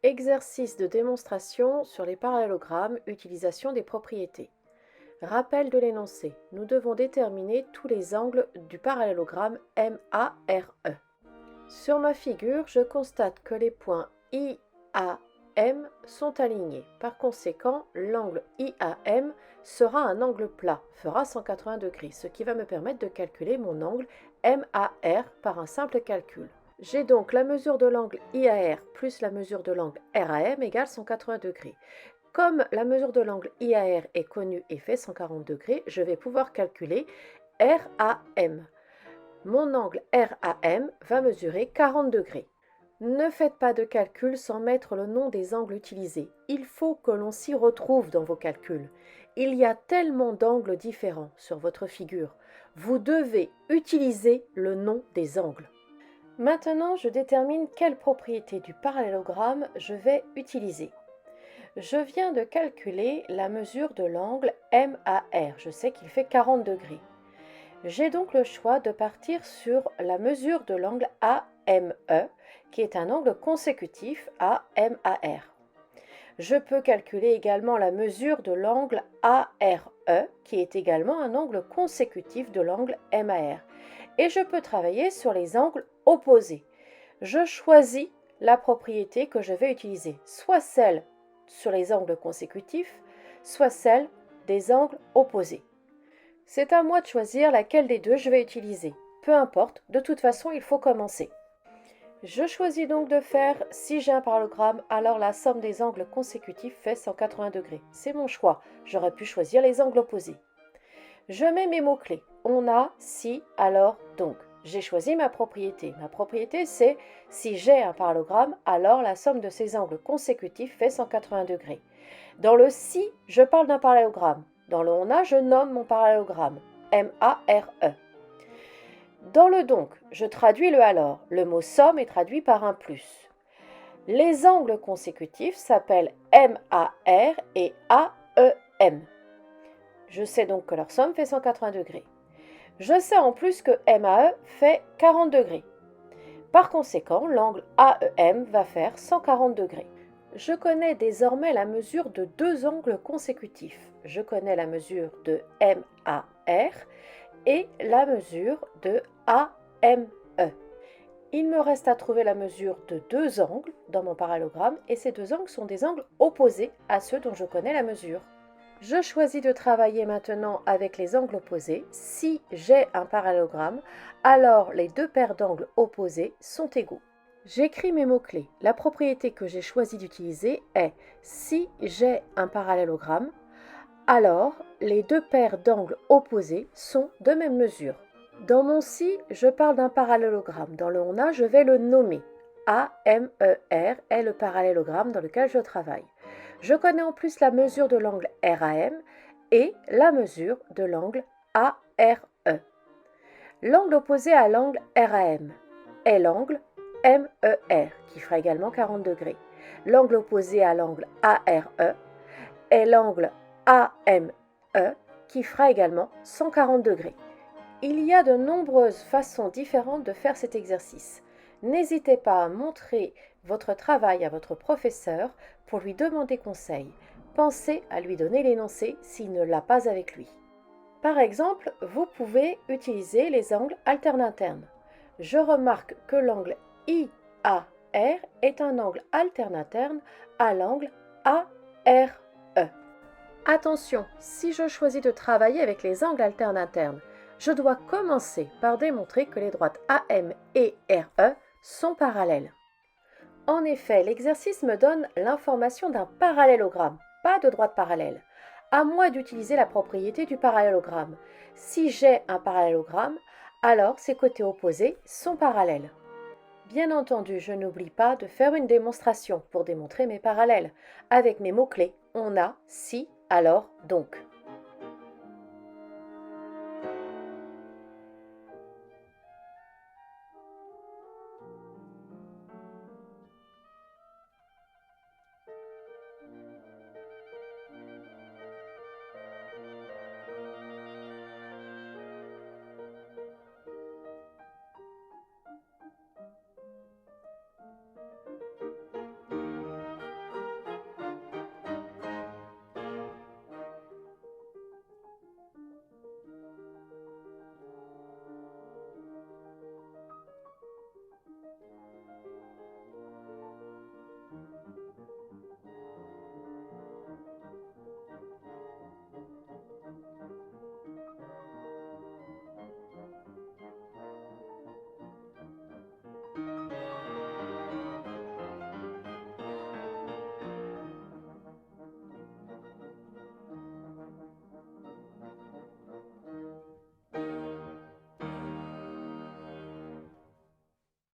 Exercice de démonstration sur les parallélogrammes, utilisation des propriétés. Rappel de l'énoncé. Nous devons déterminer tous les angles du parallélogramme MARE. Sur ma figure, je constate que les points IAM sont alignés. Par conséquent, l'angle IAM sera un angle plat, fera 180 degrés, ce qui va me permettre de calculer mon angle MAR par un simple calcul. J'ai donc la mesure de l'angle IAR plus la mesure de l'angle RAM égale 180 degrés. Comme la mesure de l'angle IAR est connue et fait 140 degrés, je vais pouvoir calculer RAM. Mon angle RAM va mesurer 40 degrés. Ne faites pas de calcul sans mettre le nom des angles utilisés. Il faut que l'on s'y retrouve dans vos calculs. Il y a tellement d'angles différents sur votre figure. Vous devez utiliser le nom des angles. Maintenant, je détermine quelle propriété du parallélogramme je vais utiliser. Je viens de calculer la mesure de l'angle MAR. Je sais qu'il fait 40 degrés. J'ai donc le choix de partir sur la mesure de l'angle AME, qui est un angle consécutif à MAR. Je peux calculer également la mesure de l'angle ARE, qui est également un angle consécutif de l'angle MAR. Et je peux travailler sur les angles opposés. Je choisis la propriété que je vais utiliser, soit celle sur les angles consécutifs, soit celle des angles opposés. C'est à moi de choisir laquelle des deux je vais utiliser. Peu importe, de toute façon, il faut commencer. Je choisis donc de faire, si j'ai un parallélogramme, alors la somme des angles consécutifs fait 180 degrés. C'est mon choix. J'aurais pu choisir les angles opposés. Je mets mes mots-clés. On a, si, alors, donc. J'ai choisi ma propriété. Ma propriété, c'est si j'ai un parallélogramme, alors la somme de ces angles consécutifs fait 180 degrés. Dans le si, je parle d'un parallélogramme. Dans le on a, je nomme mon parallélogramme. M-A-R-E. Dans le donc, je traduis le alors. Le mot somme est traduit par un plus. Les angles consécutifs s'appellent M-A-R et A-E-M. Je sais donc que leur somme fait 180 degrés. Je sais en plus que MAE fait 40 degrés. Par conséquent, l'angle AEM va faire 140 degrés. Je connais désormais la mesure de deux angles consécutifs. Je connais la mesure de MAR et la mesure de AME. Il me reste à trouver la mesure de deux angles dans mon parallélogramme et ces deux angles sont des angles opposés à ceux dont je connais la mesure. Je choisis de travailler maintenant avec les angles opposés. Si j'ai un parallélogramme, alors les deux paires d'angles opposés sont égaux. J'écris mes mots-clés. La propriété que j'ai choisi d'utiliser est si j'ai un parallélogramme, alors les deux paires d'angles opposés sont de même mesure. Dans mon si, je parle d'un parallélogramme. Dans le on a, je vais le nommer. AMER est le parallélogramme dans lequel je travaille. Je connais en plus la mesure de l'angle RAM et la mesure de l'angle ARE. L'angle opposé à l'angle RAM est l'angle MER, qui fera également 40 degrés. L'angle opposé à l'angle ARE est l'angle AME, qui fera également 140 degrés. Il y a de nombreuses façons différentes de faire cet exercice. N'hésitez pas à montrer votre travail à votre professeur pour lui demander conseil. Pensez à lui donner l'énoncé s'il ne l'a pas avec lui. Par exemple, vous pouvez utiliser les angles alternaternes. Je remarque que l'angle IAR est un angle alternaterne à l'angle ARE. Attention, si je choisis de travailler avec les angles alternaternes, je dois commencer par démontrer que les droites AM et RE sont parallèles. En effet, l'exercice me donne l'information d'un parallélogramme, pas de droite parallèle. À moi d'utiliser la propriété du parallélogramme. Si j'ai un parallélogramme, alors ses côtés opposés sont parallèles. Bien entendu, je n'oublie pas de faire une démonstration pour démontrer mes parallèles. Avec mes mots-clés, on a, si, alors, donc.